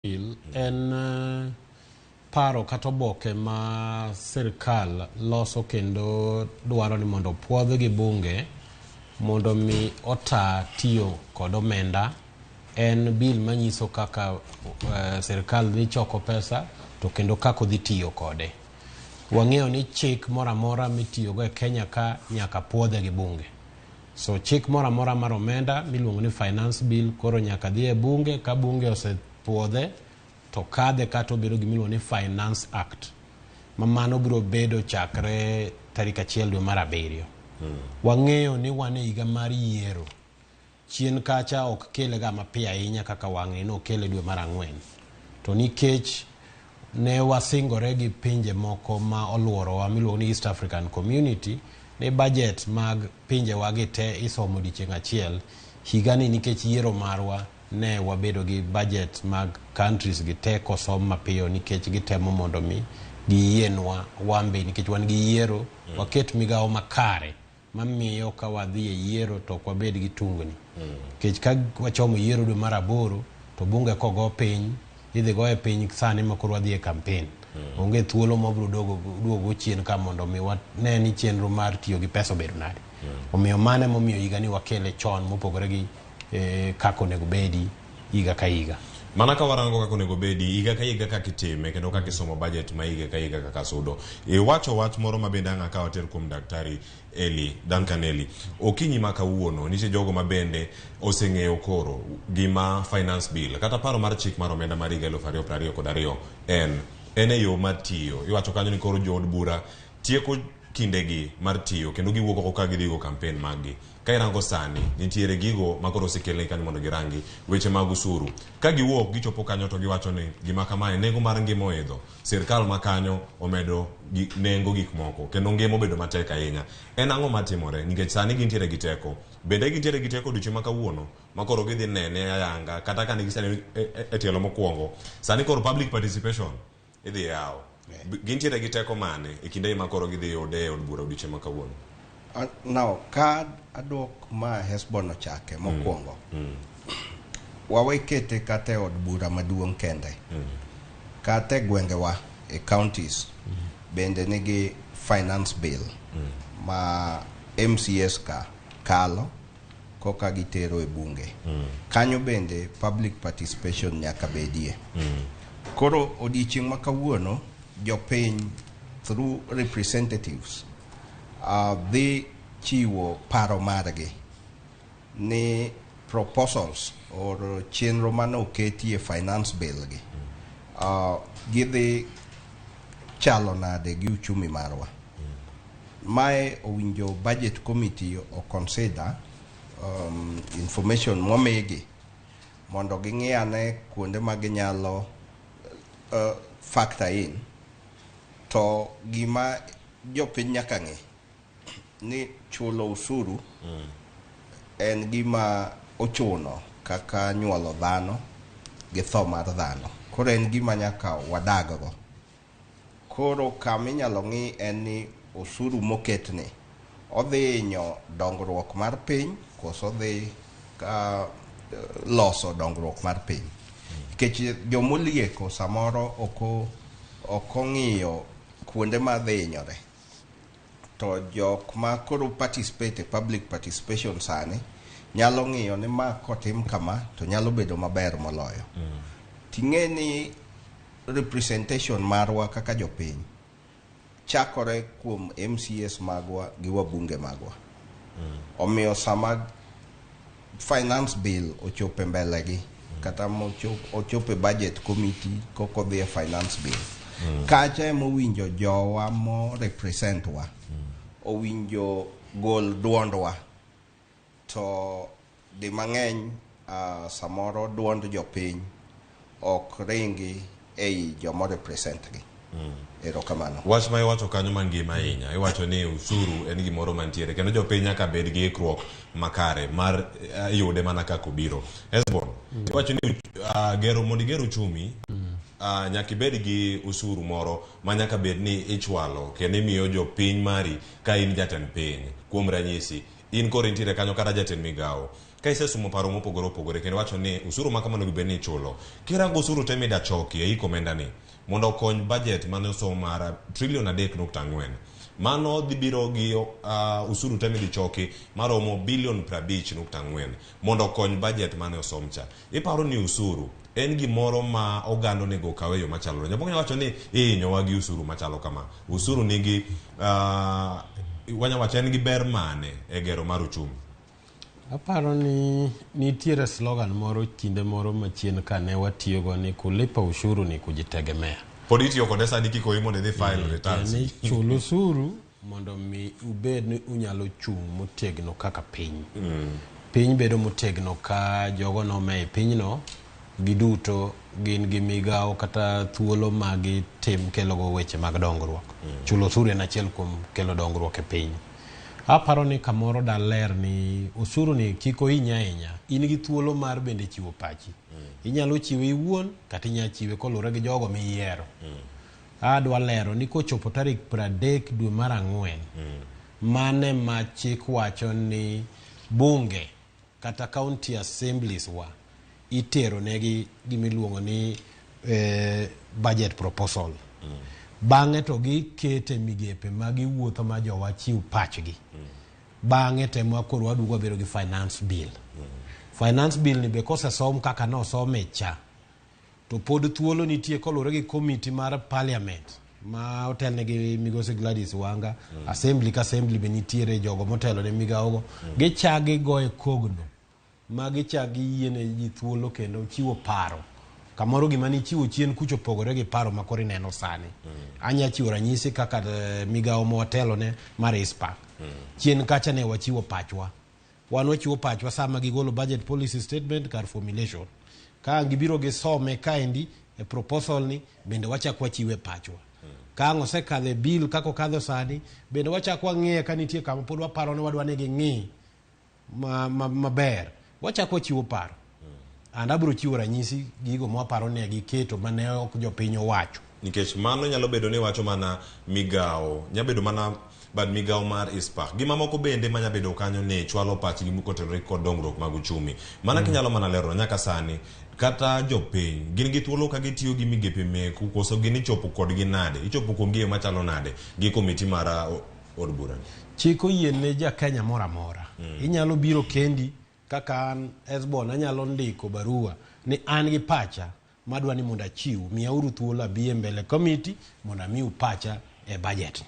en paro kata oboke ma sirkal loso kendo dwaro ni mondo puodh gi bunge mondo mi ota tiyo kod omenda. En bil manyiso kaka sirkal dhi choko pesa to kendo kako dhi tiyo kode. Wang'eyo ni chik mora mora mitiyogo e Kenya ka nyaka puodhe gi bunge. So chik mora mora mar omenda miluongo ni finance bill koro nyaka dhi e bunge, ka bunge osepuodhe to kadhe kata obiro gimiluongo ni Finance Act. Mano biro bedo chakre tarik 1 dwe mar 7. Wang'eyo ni wan e higa mar yiero. Chien kacha ok kele ga mapiyo ahinya kaka wang'e no kele dwe mar 4. To nikech ne wasingore gi pinje moko ma oluorowa miluongo ni East African Community, ne budget mag pinje wagi te isomo dichieng' achiel. Higani nikech yiero marwa ne wabedo gi budget mag countries gi te kosom mapiyo nikech gitemo mondo mi giyienwa wambe nikech wan gi yiero waket migawo makare mamiyo ka wadhi e yiero to kwabed gi tungni. Nikech ka wachomo yiero dwe mar 8 to bunge kogo piny idhi goye piny sani ma koro wadhi e campaign. Onge thuolo mobro duogo chien ka mondo mi ne ni chenro mar tiyo gi pesa bedo nade. Omiyo mane momiyo higa ni wakele chon mopogore gi kako nego bedi higa ka higa. Mana ka warango kako nego bedi higa ka higa kaka itime kendo kaka isomo budget ma higa ka higa kaka sudo. Wacho wach moro mabende anga ka water kuom daktari Duncan Eli. Okinyi ma kawuono nitie jogo mabende oseng'eyo koro gima finance bill kata paro mar chik mar omenda mar higa 2022 en e yo mar tiyo. Iwacho kanyo ni koro jood bura tieko kindegi mar tiyo kendo giwuok oko ka gidhigo campaign maggi. Ka irango sani nitiere gigo makoro osekelne kanyo mondo girangi weche mag usuru. Ka giwuok gichopo kanyo to giwacho ni gima kamae nengo mar ngima oidho. Sirkal ma kanyo omedo nengo gik moko kendo ngima obedo matek ahinya. En ang'o matimore nikech sani gintiere gi teko. Bende gintiere gi teko dicho ma kawuono makoro gidhi nene ayanga kata ka negisani e tielo mokwongo. Sani koro public participation idhi yawo. Gintiere gi teko mane e kinde ma koro gidhi yude od bura dicho ma kawuono. Now, ka adok ma Hesbon ochake mokwongo. Wawekete kate od bura maduong' kende. Kate gwengewa e counties bende nigi finance bill ma MCS ka kalo koka gitero e bunge. Kanyo bende public participation nyaka bedie. Koro odiochieng' ma kawuono jopiny through representatives dhi chiwo paro margi ni proposals or chenro mano oketi e finance bill gi gidhi chalo nade gi uchumi marwa. Mae owinjo budget committee o consider information momigi mondo ging'iane kuonde ma ginyalo factor in. To gima jopiny nyaka ng'e ni chulo usuru en gima ochuno kaka nyuolo dhano gi tho mar dhano. Koro en gima nyaka wadaggo. Koro kama inyalo ng'i en ni usuru moketni odhi hinyo dongruok mar piny koso odhi loso dongruok mar piny. Nikech jomolieko samoro oko ng'iyo kuonde ma dhi hinyore. To jok ma koro participate public participation sani nyalo ng'iyo ni ma kotim kama to nyalo bedo maber moloyo. Ting'e ni representation marwa kaka jopiny chakore kuom MCS magwa gi wabunge magwa. Omiyo sama finance bill ochope mbele gi kata ochope budget committee koko dhi e finance bill. Kacha emowinjo jowa mo represent wa. Owinjo gol duondwa. To di mang'eny samoro duond jopiny ok ringi ei jomo represent gi. Erokamano. Wach ma iwacho kanyo mangima ahinya. Iwacho ni usuru en gimoro mantiere kendo jopiny nyaka bed gi ikruok makare mar yude mana kaka obiro. Hesbon, iwacho ni mondo iger uchumi nyaka ibed gi usuru moro ma nyaka bed ni ichwalo kendo imiyo jopiny mari ka in jatend piny. Kuom ranyisi in koro intiere kanyo kata jatend migawo ka isesumo paro mopogore opogore kendo wacho ni usuru ma kamano gibed ni ichulo kirango usuru te mida choki e komenda ni mondo okony budget mane osomo mar $3.4 trillion mano dhi biro gi usuru te midhi choki maromo $50.4 mondo okony budget mane osomcha. Iparo ni usuru en gimoro ma oganda onego okaw e yo machalo. Jomoko wacho ni ihinyowa gi usuru machalo kama. Usuru nigi wanyawacho en gi ber mane e gero mar uchumi. Aparo ni nitiere slogan moro kinde moro machien kane watiyogo ni kulipa ushuru ni kujitegemea. Pod itiyo kode sani kikoyi mondo idhi file returns. Ni chulo usuru mondo mi ubed ni unyalo chung' motegno kaka piny. Piny bedo motegno ka jogo nome e pinyno giduto gin gi migawo kata thuolo magi tim kelogo weche mag dongruok. Chulo usuru en achiel kuom kelo dongruok e piny. Aparo ni kamoro daler ni usuru ni kiko hinya ahinya. In gi thuolo mar bende chiwo pachi. Inyalo chiwe iwuon kata inyalo chiwe kolure gi jogo miyiero. Adwa lero ni kochopo tarik 30 dwe mar 4 mane ma chik wacho ni bunge kata county assemblies wa itero negi gimiluongo ni budget proposal. Bang'e to gikete migepe magiwuotho ma jowa chiw pachgi. Bang'e temo koro waduogo bero gi finance bill. Finance bill ni be kosesom kaka nosome cha to pod thuolo nitie kolure gi committee mar parliament ma otelne gi migosi Gladys Wanga. Assembly ka assembly be nitiere jogo motelo ne migawogo. Gichagi go e kogno ma gichagi yiene ji thuolo kendo chiwo paro. Kamoro gima ni chiwo chien kucho pogore gi paro makori neno sani. Anya chiwo ranyisi kaka migawo motelo ne mar ISPAC. Chien kacha ne wachiwo pachwa. Wan wachiwo pachwa sama gigolo budget policy statement kar formulation. Ka gibiro gisome kaendi e proposal ni bende wachak wachiwe pachwa. Ka osekadho bill kako kadho sani bende wachak wang'e ka nitie kama pod waparo ni wadwa ni ging'i maber. Wachak wachiwo paro. And abro chiwo ranyisi gigo mwaparo ne giketo mane ok jopiny owacho. Nikech mano nyalo bedo ni wacho mana migawo, nyalo bedo mana bad migawo mar ISPAC. Gima moko bende manya bedo kanyo ne chwalo pach gi mukotenore kod dongruok mag uchumi. Mana kinyalo mana lero nyaka sani kata jopiny gin gi thuolo ka gitiyo gi migepe meku koso gin ichopo kod gi nade. Ichopo kuomgi machalo nade gi komiti mar od bura. Chiko yiene ja Kenya mora mora. Inyalo biro kendi kaka an Esbon anyalo ndiko barua ni an gi pacha madwa ni mondo achiw miyauru thuolo abie mbele committee mondo amiu pacha e budget.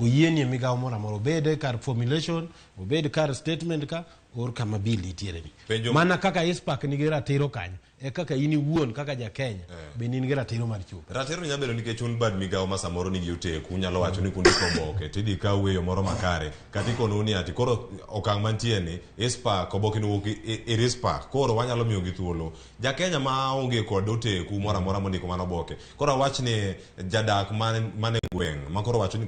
Uyienie migawo mora mora obed kar formulation, obed kar statement ka or kama bill nitiere ni. Mana kaka ISPAC nigi ratiro kanyo e kaka in iwuon kaka ja Kenya be nigi ratiro mar chupo. Ratiro nyalo bedo nikech un bad migawo ma samoro nigi oteku nyalo wacho ni kundi oboke tidhi kaw weyo moro makare kata ikono ni ati koro okang' mantie ni ISPAC oboke no wuok ISPAC koro wanyalo miyo gi thuolo ja Kenya ma onge kod oteku moro amora mondiko mano oboke koro awach ni jadak mane gweng' ma koro wacho ni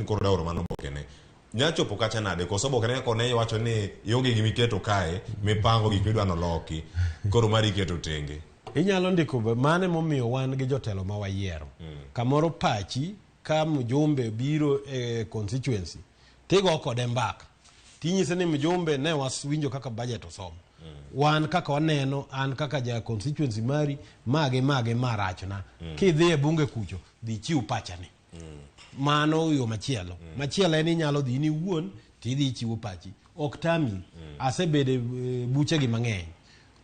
koro daoro mano oboke ne nyachopo kacha nade koso oboke ne kone wacho ni ionge gimiketo kae mipango gik midwa noloki koro mari keto tenge. Inyalo ndiko mane momiyo wan gi jotelo ma wayiero. Kamoro pachi ka mjumbe biro e constituency tigo kode mbaka tinyise ni mjumbe ne waswinjo kaka budget osomo. Wan kaka waneno an kaka ja constituency mari mage marachna kidhi e bunge kucho dhi chiw pacha ni. Mano yo machielo. Machielo en inyalo dhi ni wuon tidhi chiwo pachi. Oktami asebede buche gi mang'eny.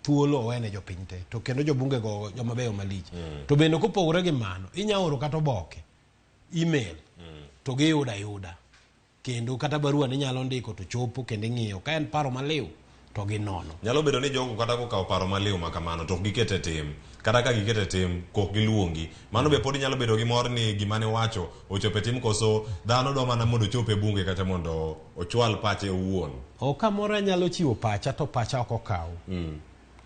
Thuolo owene jopiny te to kendo jobunge go joma beyo malich. To bende kopogore gi mano inyaoro kata oboke email to giyuda kendo kata barua ni nyalo ndiko to chopo kendo ng'iyo ka en paro maliw to gi nono. Nyalo bedo ni jogo kata ko kawo paro maliw makamano to gikete tim kata ka gikete tim kok giluongi mano be pod nyalo bedo gi mor ni gimane wacho ochope tim koso dhano do mana mondo chope bunge kata mondo ochwal pache owuon. O kamoro nyalo chiwo pacha to pacha ok okaw.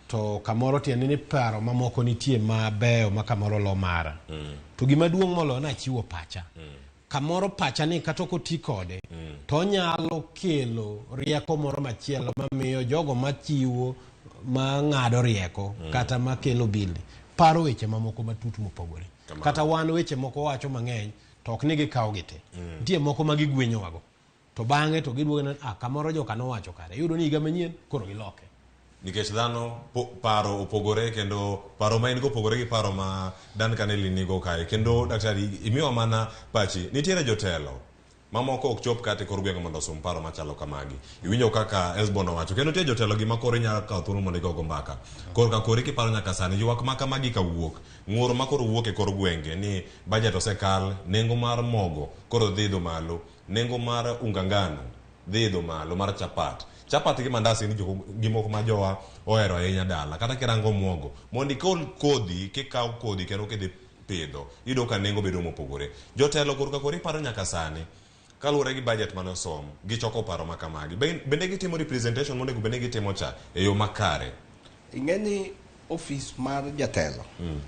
To kamoro tiende ni paro mamoko nitie mabeyo ma kamoro lo mara. To gima duong' molo na chiwo pacha. Kamoro pacha ni kata koti kode to nyalo kelo rieko moro machielo mamiyo jogo machiwo ma ng'ado rieko kata makelo bill paro weche mamoko matut mopogore. Kata wan weche moko wacho mang'eny to ok ni gikaw gite. Nitie moko magigwenyowago. To bang'e to giduogo kamoro joka no wacho kare. Yudo ni higa manyien koro giloke. nikech dhano paro opogore kendo paro ma in go opogore gi paro ma Dan Kaneli nigo kae kendo daktari imiwa mana pachi nitiere jotelo mamoko ok chop kate kor gweng' mondo sum paro machalo kamagi iwinjo kaka Esbon owacho kendo nitie jotelo gi makoro inyalo kawo thuolo mondo igogo mbaka korka kori kiparo nyaka sani ywak ma kamagi kawuok ng'ur ma koro wuok e kor gwenge ni budget osekal nengo mar mogo koro dhi idho malo nengo mar unga ngano dhi idho malo mar chapat gi mandasi ni gimoko ma jowa ohero ahinya dala kata kirango muogo mondo ikol kodhi kikaw kodhi kendo kidhi pidho iyudo ka nengo bedo mopogore jotelo korka koro iparo nyaka sani kaluwore gi budget mane osom gichoko paro ma kamagi bende gitimo representation monego bende gitimo cha e yo makare ing'eni ofis mar jatelo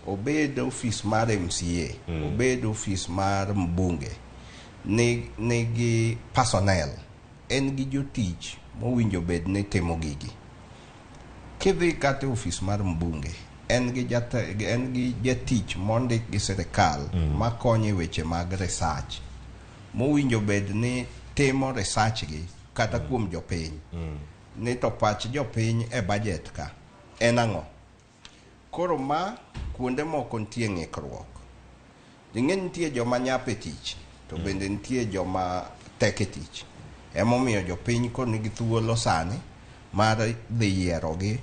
obed ofis mar MCA obed ofis mar mbunge nigi personnel en gi jotich mowinjo bed ni timo gigi kidhi kate ofis mar mbunge en gi jatich mondik gi sirikal makonyo e weche mag research mowinjo bed ni timo research gi kata kuom jopiny ni to pach jopiny e budget ka en ang'o koro ma kuonde moko nitie ng'ikruok ing'eni nitie joma nyape tich to bende nitie joma teke tich emomiyo jopiny koro nigi thuolo sani mar dhi yierogi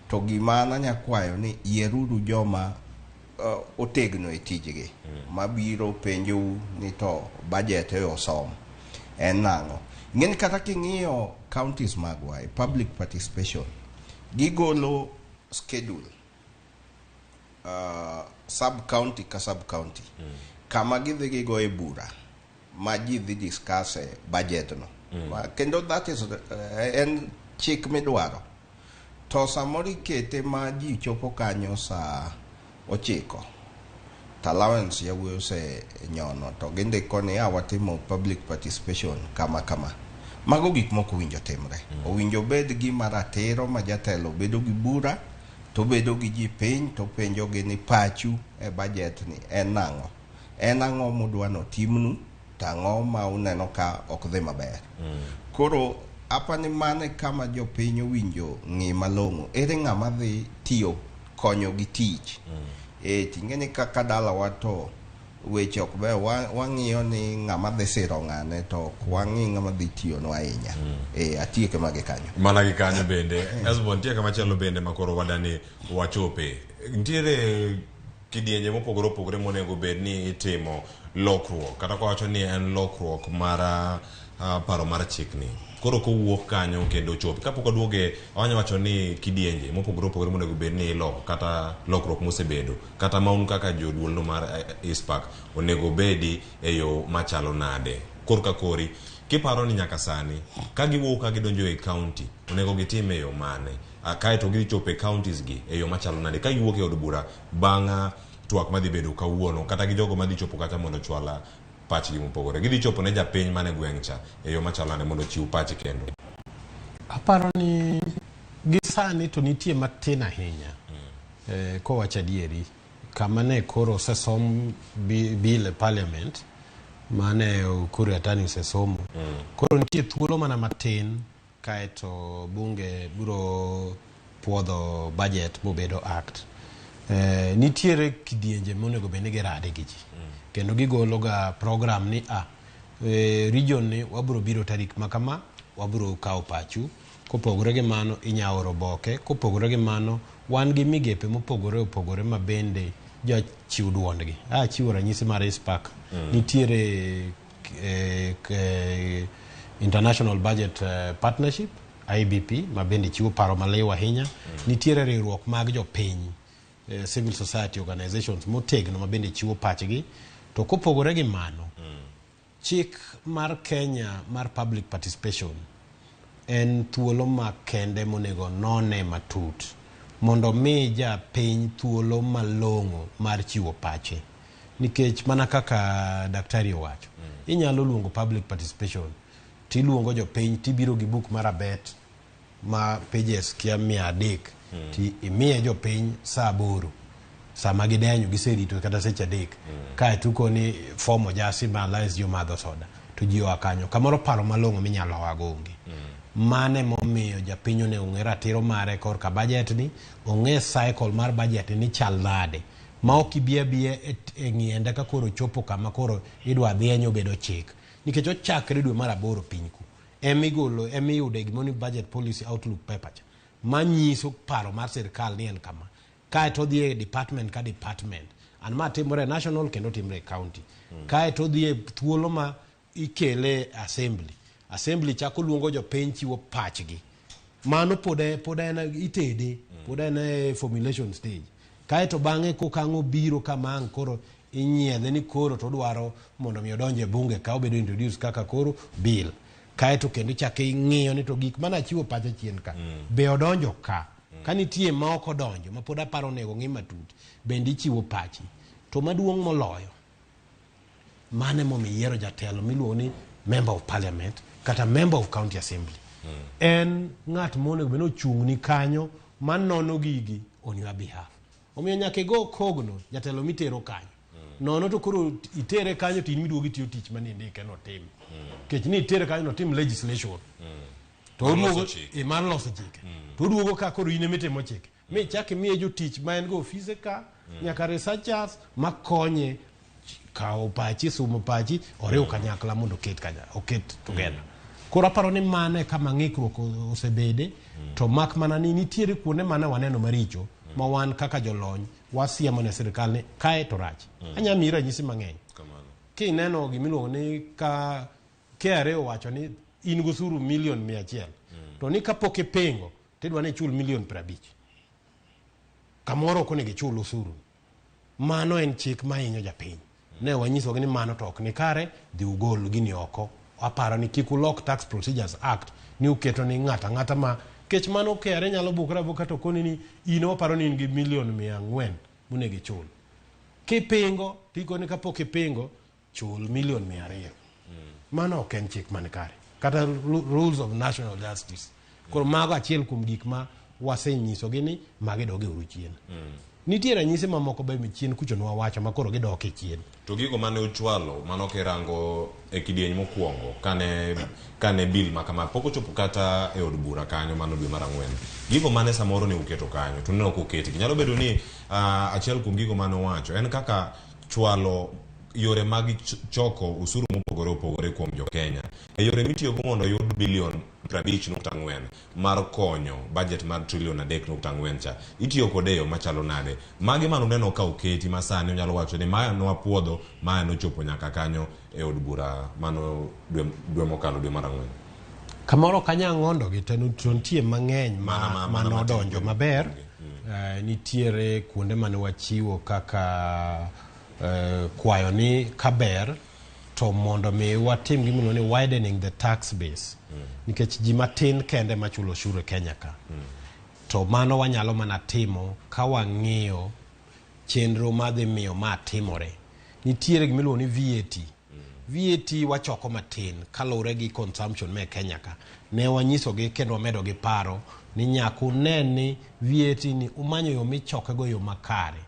to gima nanyakwayo ni yieruru joma otegno e tijgi mabiro penjou ni to budget e osom en nang'o ng'eni kata king'iyo counties magwa e public participation gigolo schedule sub county ka sub county kama gidhi gigo e bura ma ji dhi discuss e budget no kendo that is en chik midwaro to samoro ikete ma ji chopo kanyo sa 9 to allowance yawuoyi ose nyono to gindiko ni watimo public participation kama mago gik moko winjo timre owinjo bed gi maratero ma jatelo bedo gi bura to bedo gi ji piny to penjo gi ni pachu e budget ni en ang'o mudwano timnu tang'o ma uneno ka ok dhi maber koro apani mane kama jopiny owinjo ng'i malong'o ere ng'ama dhi tiyo konyo gi tich ting'eni kaka dalawa to weche ok ber wang'iyo ni ng'ama dhi siro ng'ane to ok wang'i ng'ama dhi tiyonwa ahinya atieke mage kanyo mana gi kanyo bende Esbon tieke machielo bende makoro wadani wachope nitiere kidienje mopogore opogore monego bed ni itimo lokruok kata kawacho ni en lokruok mar paro mar chikni koro kowuok kanyo kendo chopi kapok oduoge awanya wacho ni kidienje mopogore opogore monego bed ni iloko kata lokruok mosebedo kata maun kaka joduolno mar ISPAC onego bedi e yo machalo nade korka kori kiparo ni nyaka sani ka giwuok ka gidonjo e county onego gitime e yo mane kae to gichopo e counties gi e yo machalo nade ka giwuok e od bura bang'a twak madhi bedo kawuono kata gi jogo madhi chopo kata mondo chwala pachgi mopogore gidhi chopo ne japiny mane gweng' cha e yo machalo nade mondo chiw pachi kendo aparo ni gi sani to nitie matin ahinya kowacho adieri kama ne koro osesom bill e parliament mane Ukuru Yatani osesomo koro nitie thuolo mana matin kaeto bunge biro puodho budget mobedo act nitiere kidienje monego bende girade gi ji kendo gigolo ga program ni region ni wabiro biro tarik makama wabiro kawo pachu kopogore gi mano inyaoro boke kopogore gi mano wan gi migepe mopogore opogore ma bende jachiw duondgi chiwo ranyisi mar ISPAC nitiere International Budget Partnership IBP ma bende chiwo paro maliw ahinya nitiere riwruok mag jopiny civil society organizations motegno ma bende chiwo pachgi to kopogore gi mano chik mar Kenya mar public participation en thuolo ma kende monego none matut mondo mi ja piny thuolo malong'o mar chiwo pache nikech mana kaka daktari owacho inyalo luongo public participation tiluongo jo piny tibiro gi buk marabet ma pages kia 300 ti imiye jo piny saa 8 sama gidenyo giserito kata seche 3 kae tuko ni form ojasi ma lies jo madho soda to ji oakanyo kamoro paro malong'o minyalo wagongi mane momiyo japinyo ne ong'e ratiro mare kor ka budget ni ong'e cycle mar budget ni chal nade ma ok ibia e ng'iende ka koro chopo kama koro idwa dhienyo bedo chik nikech ochakre dwe mar 8 pinyku emiyude gimoni budget policy outlook paper cha manyiso paro mar sirkal ni en kama kae to dhi e department ka department an ma timore national kendo timore county kae to dhi e thuolo ma ikele assembly chako luongo jopiny chiwo pachgi mano pod en itede pod en formulation stage kae to bang'e kokang'o biro kamang' koro inyiedhe ni koro to dwaro mondo mi odonje bunge ka obedo introduce kaka koro bill kae to kendo chake ing'iyo ni to gik mana chiwo pacha chien ka be odonjo ka nitie ma ok odonjo ma pod aparo nego ng'i matut bende ichiwo pachi to maduong' moloyo mane momiyiero jatelo miluongo ni member of parliament kata member of county assembly en ng'at monego bed ochung' ni kanyo manono gigi on your behalf omiyo nyaka go kogno jatelo mitero kanyo nono to koro itere kanyo tin miduogi tiyo tich manindike no tim kech ni itere kanyo no tim legislation to oduogo mar loso chike to oduogo ka koro ine mitimo chike mi chake miye jotich ma en go ofise ka nyaka researchers makonye kawo pachi sumo pachi oriw kanyakla mondo oket together koro aparo ni mane kama ng'ikruok osebede to mak mana ni nitiere kuonde mane waneno maricho ma wan kaka jolony wasiemo ne sirkal ni kae to rach anya miyi ranyisi mang'eny kineno gimiluongo ni ka KRA owacho ni in gosuru milion 100 to ni kapok ipengo tidwa ni chul milion 50 kamoro okonego ichul osuru mano en chik ma hinyo japiny ne wanyisogi ni mano to ok ni kare dhi ugol gini oko aparo ni kik ulok tax procedures act ni uketo ni ng'ata ma kech mano KRA nyalo bukra buka to koni ni ino aparo ni in gi milion 400 monego ichul kipingo tikoni kapok ipingo chul milion 200 mano ok en chik man kare kata rules of national justice koro mago achiel kuom gik ma wasenyisogi ni magidoge uru chien nitie ranyisi mamoko be chien kucho nwa wacho ma koro gidoke chien to gigo mane uchwalo mano kirango e kidieny mokwongo kane bill makama pok ochopo kata e od bura kanyo mano dwe mar 4 gigo mane samoro ne uketo kanyo to ne ok uketgi nyalo bedo ni achiel kuom gigo mane wacho en kaka chwalo yore mag choko usuru mopogore opogore kuom jo Kenya e yore mitiyogo mondo yud bilion 50.4 mar konyo budget mar trilion 3.4 cha itiyo kode yo machalo nade magi mano neno ka uketi masani nyalo wacho ni maya no apuodho maya no chopo nyaka kanyo e od bura mano dwe mokalo dwe mar 4 kamoro kanya ngondo gi tentie mang'eny mano donjo maber nitiere kuonde mane wachiwo kaka kwayo ni kaber to mondo mi watim gimino ni widening the tax base nikech ji matin kende machulo ushuru Kenya ka to mano wanyalo mana timo ka wang'iyo chenro madhi miyo ma timore nitiere gimiluongo ni VAT wachoko matin kalure gi consumption me Kenya ka ne wanyisogi kendo wamedo gi paro ni nyaku neni VAT ni umanyo yo michoke go yo makare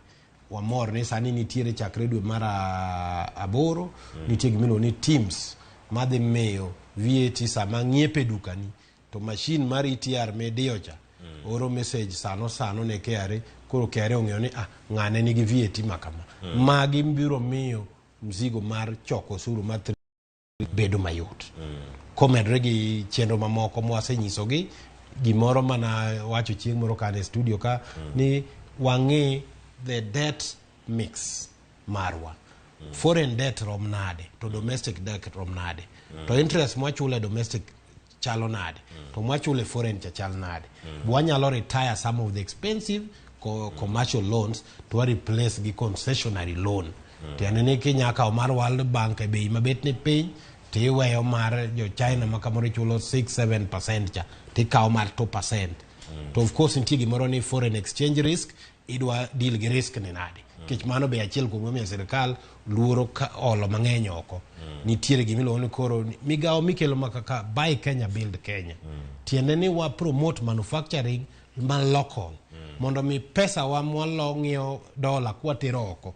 wamor ni sani nitiere chakre dwe mar 8 nitiere gimiluongo ni teams madhi miyo VAT sama ng'iepe dukani to machine mar ETR medio cha oro message sano ne KRA koro KRA ong'eyo ni ng'ane nigi VAT makama magi mbiro miyo mzigo mar choko osuru mar bedo mayot komedre gi chenro mamoko mwasenyisogi gimoro mana wacho chieng' moro kane studio ka ni wang'e the debt mix marwa foreign debt rom nade to domestic debt rom nade to interest mwachule domestic chalo nade to mwachule foreign chalo nade wanyalo retire some of the expensive commercial loans to replace gi concessionary loan tiende ni kinyaka omar World Bank e bei mabet ni piny tiweyo mar jo China makamoro chulo 6-7% cha tikawo mar 2%. To of course nitie gimoro ni foreign exchange risk idwa deal gi risk ni nade kech mano be achiel kuom momiyo sirkal luoro ka olo mang'eny oko nitiere gimiluongo ni koro migawo mikelo makaka buy Kenya build Kenya tiende ni wa promote manufacturing man local mondo mi pesa wa mwalo ng'iewo dola kwatero oko